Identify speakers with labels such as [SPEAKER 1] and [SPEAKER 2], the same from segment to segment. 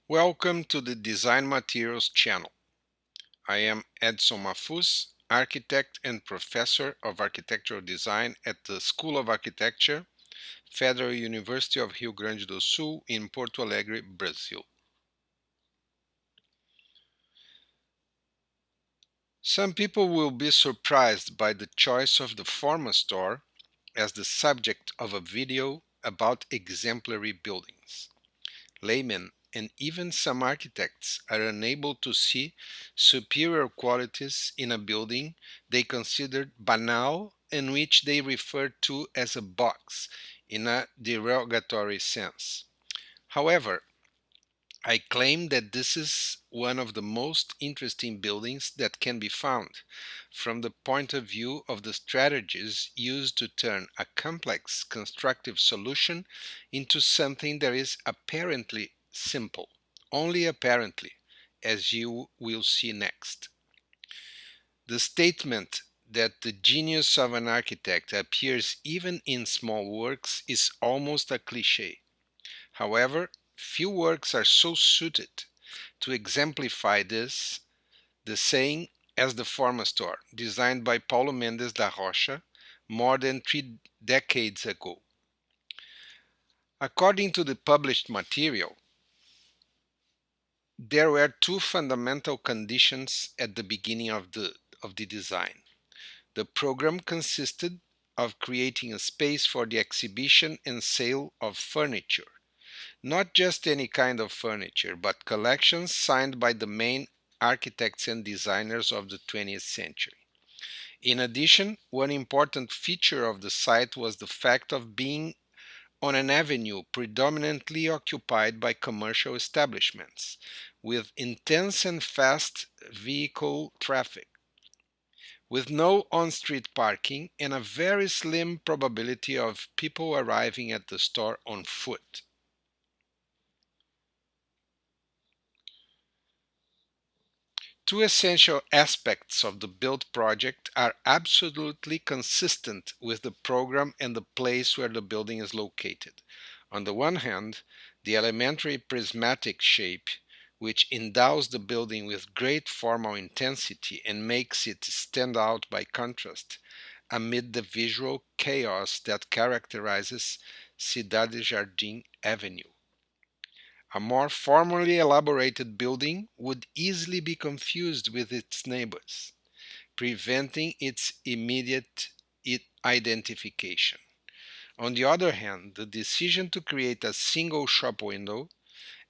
[SPEAKER 1] Welcome to the Design Materials channel. I am Edson Mafuz, architect and professor of architectural design at the School of Architecture, Federal University of Rio Grande do Sul in Porto Alegre, Brazil. Some people will be surprised by the choice of the Forma Store as the subject of a video about exemplary buildings. Laymen and even some architects are unable to see superior qualities in a building they considered banal and which they refer to as a box in a derogatory sense. However, I claim that this is one of the most interesting buildings that can be found from the point of view of the strategies used to turn a complex constructive solution into something that is apparently simple, only apparently, as you will see next. The statement that the genius of an architect appears even in small works is almost a cliche. However, few works are so suited to exemplify this, the saying as the Forma Store, designed by Paulo Mendes da Rocha more than 3 decades ago. According to the published material, there were two fundamental conditions at the beginning of the design. The program consisted of creating a space for the exhibition and sale of furniture. Not just any kind of furniture, but collections signed by the main architects and designers of the 20th century. In addition, one important feature of the site was the fact of being on an avenue predominantly occupied by commercial establishments, with intense and fast vehicle traffic, with no on-street parking and a very slim probability of people arriving at the store on foot. Two essential aspects of the build project are absolutely consistent with the program and the place where the building is located. On the one hand, the elementary prismatic shape, which endows the building with great formal intensity and makes it stand out by contrast amid the visual chaos that characterizes Cidade Jardim Avenue. A more formally elaborated building would easily be confused with its neighbors, preventing its immediate identification. On the other hand, the decision to create a single shop window,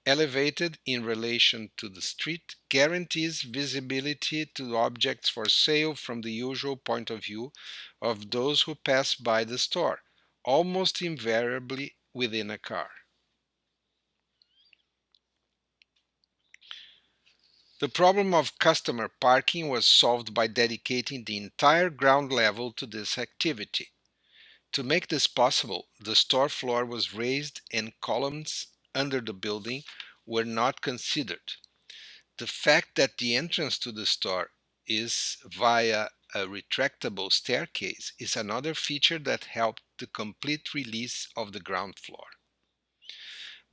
[SPEAKER 1] elevated in relation to the street, guarantees visibility to objects for sale from the usual point of view of those who pass by the store, almost invariably within a car. The problem of customer parking was solved by dedicating the entire ground level to this activity. To make this possible, the store floor was raised and columns under the building were not considered. The fact that the entrance to the store is via a retractable staircase is another feature that helped the complete release of the ground floor.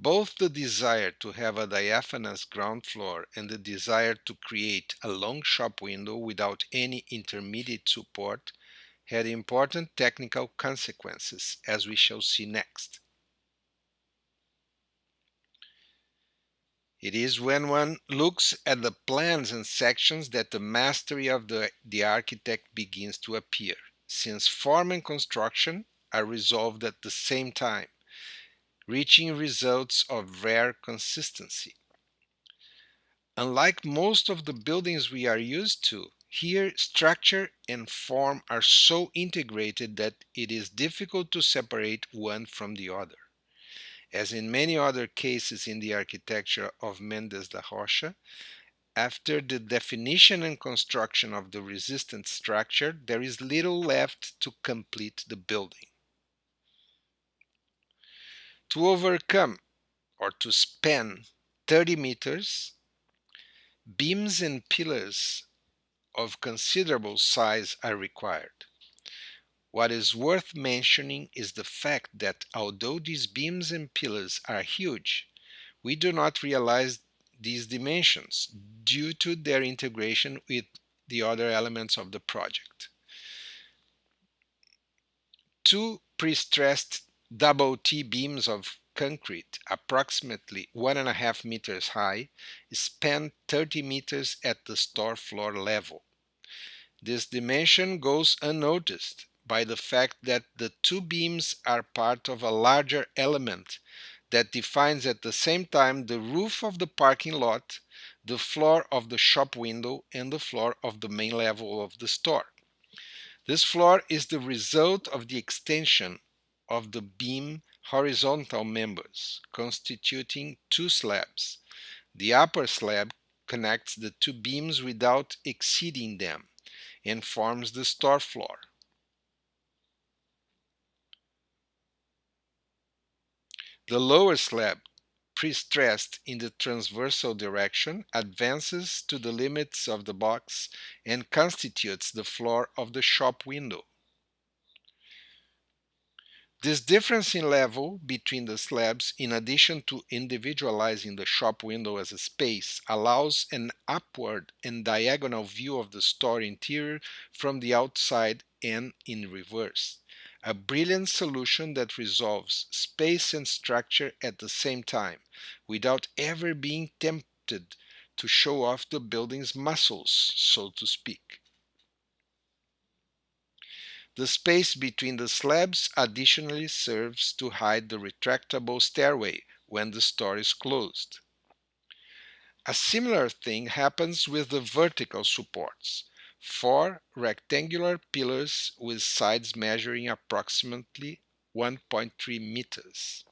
[SPEAKER 1] Both the desire to have a diaphanous ground floor and the desire to create a long shop window without any intermediate support had important technical consequences, as we shall see next. It is when one looks at the plans and sections that the mastery of the architect begins to appear, since form and construction are resolved at the same time, reaching results of rare consistency. Unlike most of the buildings we are used to, here structure and form are so integrated that it is difficult to separate one from the other. As in many other cases in the architecture of Mendes da Rocha, after the definition and construction of the resistant structure, there is little left to complete the building. To overcome or to span 30 meters, beams and pillars of considerable size are required. What is worth mentioning is the fact that although these beams and pillars are huge, we do not realize these dimensions due to their integration with the other elements of the project. Two pre-stressed double T beams of concrete, approximately 1.5 meters high, span 30 meters at the store floor level. This dimension goes unnoticed by the fact that the two beams are part of a larger element that defines at the same time the roof of the parking lot, the floor of the shop window, and the floor of the main level of the store. This floor is the result of the extension of the beam horizontal members, constituting two slabs. The upper slab connects the two beams without exceeding them and forms the store floor. The lower slab, pre-stressed in the transversal direction, advances to the limits of the box and constitutes the floor of the shop window. This difference in level between the slabs, in addition to individualizing the shop window as a space, allows an upward and diagonal view of the store interior from the outside and in reverse. A brilliant solution that resolves space and structure at the same time, without ever being tempted to show off the building's muscles, so to speak. The space between the slabs additionally serves to hide the retractable stairway when the store is closed. A similar thing happens with the vertical supports, four rectangular pillars with sides measuring approximately 1.3 meters.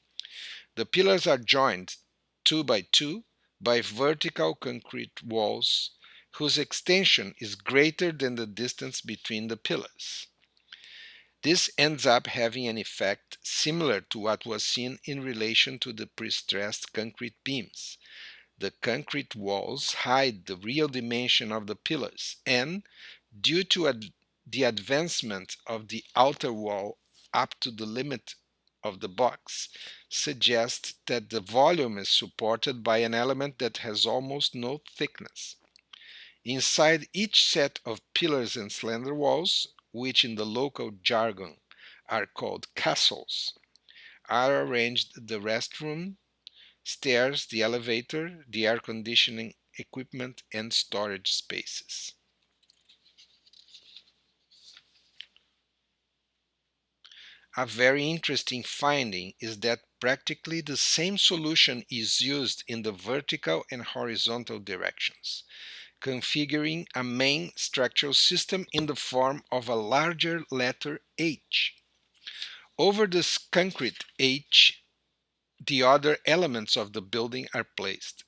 [SPEAKER 1] The pillars are joined 2 by 2 by vertical concrete walls whose extension is greater than the distance between the pillars. This ends up having an effect similar to what was seen in relation to the pre-stressed concrete beams. The concrete walls hide the real dimension of the pillars and, due to the advancement of the outer wall up to the limit of the box, suggest that the volume is supported by an element that has almost no thickness. Inside each set of pillars and slender walls, which in the local jargon are called castles, are arranged the restroom, stairs, the elevator, the air conditioning equipment, and storage spaces. A very interesting finding is that practically the same solution is used in the vertical and horizontal directions, configuring a main structural system in the form of a larger letter H. Over this concrete H, the other elements of the building are placed,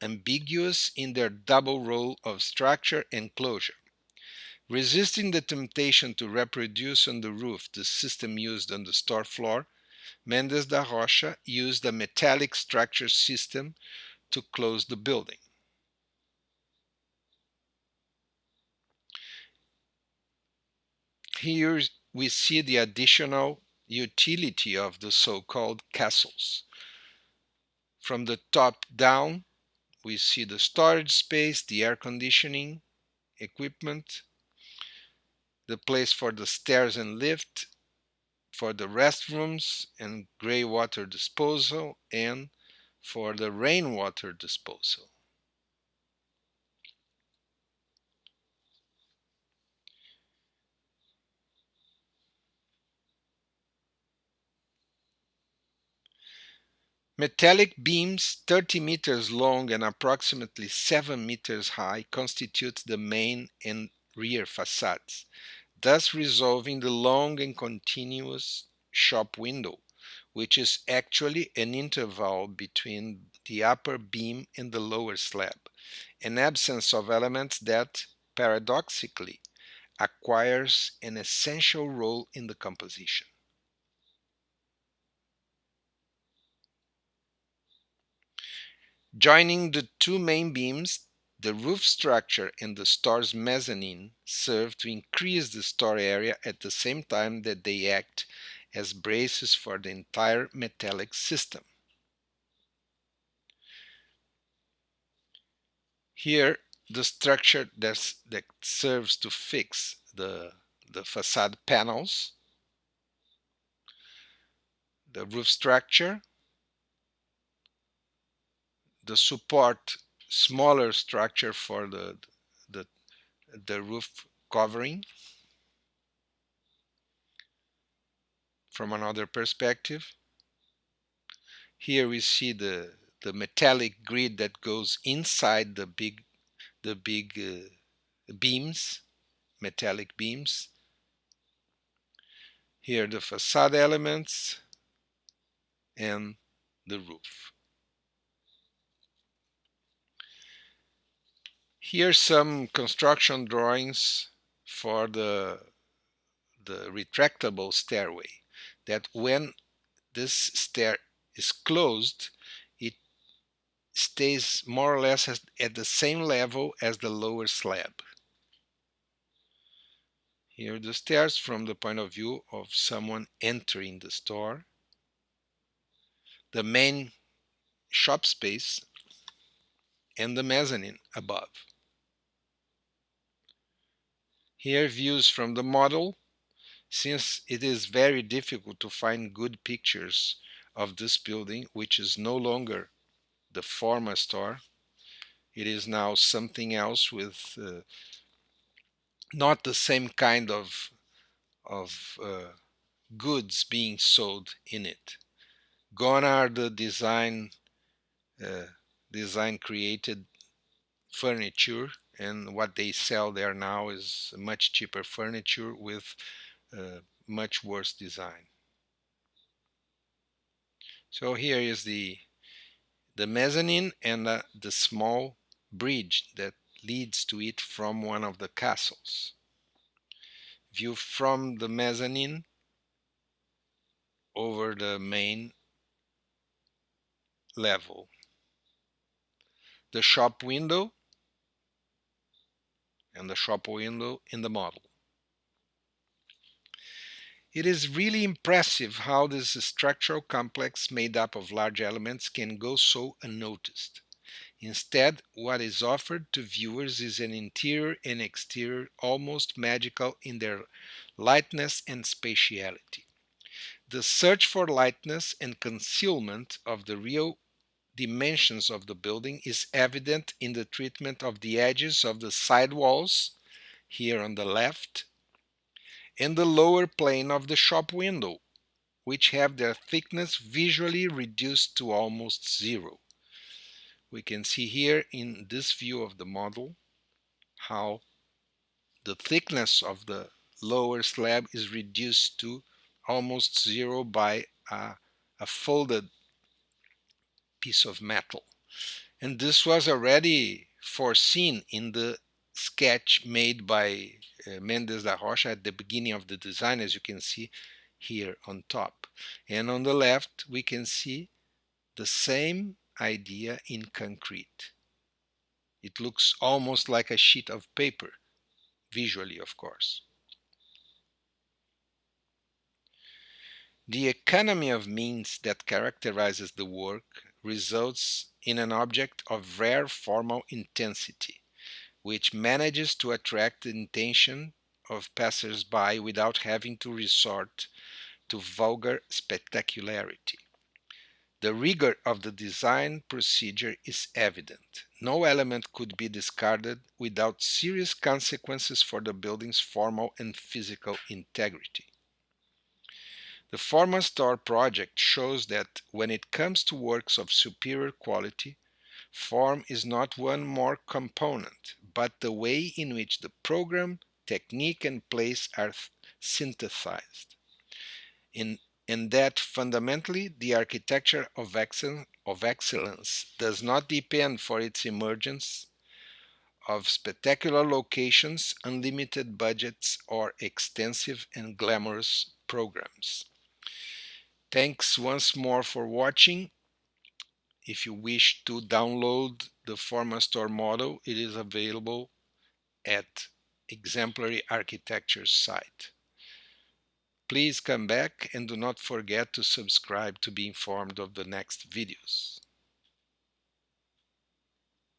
[SPEAKER 1] ambiguous in their double role of structure and closure. Resisting the temptation to reproduce on the roof the system used on the store floor, Mendes da Rocha used a metallic structure system to close the building. Here we see the additional utility of the so-called castles. From the top down, we see the storage space, the air conditioning equipment, the place for the stairs and lift, for the restrooms and gray water disposal, and for the rainwater disposal. Metallic beams 30 meters long and approximately 7 meters high constitute the main and rear facades, thus resolving the long and continuous shop window, which is actually an interval between the upper beam and the lower slab, an absence of elements that, paradoxically, acquires an essential role in the composition. Joining the two main beams, the roof structure and the store's mezzanine serve to increase the store area at the same time that they act as braces for the entire metallic system. Here, the structure that serves to fix the facade panels, the roof structure, the support smaller structure for the, the roof covering from another perspective. Here we see the metallic grid that goes inside the big beams, metallic beams. Here the facade elements and the roof. Here some construction drawings for the retractable stairway, that when this stair is closed, it stays more or less at the same level as the lower slab. Here are the stairs from the point of view of someone entering the store. The main shop space and the mezzanine above. Here views from the model, since it is very difficult to find good pictures of this building, which is no longer the Forma Store. It is now something else with not the same kind of goods being sold in it. Gone are the uh, design created furniture, and what they sell there now is much cheaper furniture with much worse design. So here is the mezzanine and the small bridge that leads to it from one of the castles. View from the mezzanine over the main level. The shop window and the shop window in the model. It is really impressive how this structural complex made up of large elements can go so unnoticed. Instead, what is offered to viewers is an interior and exterior almost magical in their lightness and spatiality. The search for lightness and concealment of the real dimensions of the building is evident in the treatment of the edges of the side walls, here on the left, and the lower plane of the shop window, which have their thickness visually reduced to almost zero. We can see here in this view of the model how the thickness of the lower slab is reduced to almost zero by a folded piece of metal. And this was already foreseen in the sketch made by Mendes da Rocha at the beginning of the design, as you can see here on top. And on the left, we can see the same idea in concrete. It looks almost like a sheet of paper, visually, of course. The economy of means that characterizes the work results in an object of rare formal intensity, which manages to attract the attention of passers-by without having to resort to vulgar spectacularity. The rigor of the design procedure is evident. No element could be discarded without serious consequences for the building's formal and physical integrity. The Forma Store project shows that when it comes to works of superior quality, form is not one more component, but the way in which the program, technique, and place are synthesized. And that fundamentally the architecture of excellence does not depend for its emergence of spectacular locations, unlimited budgets, or extensive and glamorous programs. Thanks once more for watching. If you wish to download the Forma Store model, it is available at Exemplary Architecture's site. Please come back and do not forget to subscribe to be informed of the next videos.